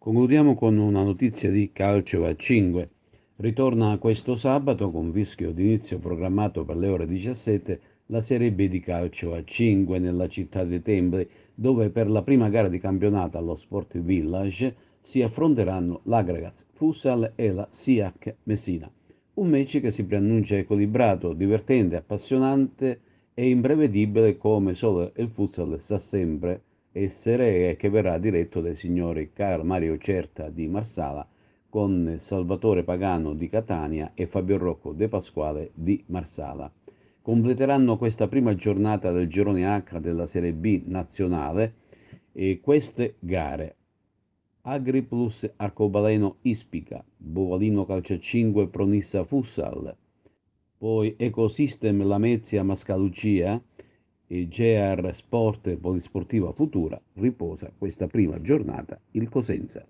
Concludiamo con una notizia di calcio a 5. Ritorna questo sabato con fischio d'inizio programmato per le ore 17 la Serie B di calcio a 5 nella città dei Templi, dove per la prima gara di campionato allo Sport Village si affronteranno l'Agragas Futsal e la SIAC Messina. Un match che si preannuncia equilibrato, divertente, appassionante e imprevedibile come solo il futsal sa sempre essere, e che verrà diretto dai signori Carl Mario Certa di Marsala con Salvatore Pagano di Catania e Fabio Rocco De Pasquale di Marsala. Completeranno questa prima giornata del girone H della Serie B nazionale e queste gare: Agri Plus Arcobaleno Ispica, Bovalino Calcio 5 Pronissa Futsal, poi Ecosystem Lamezia Mascalucia e GR Sport Polisportiva Futura riposa questa prima giornata il Cosenza.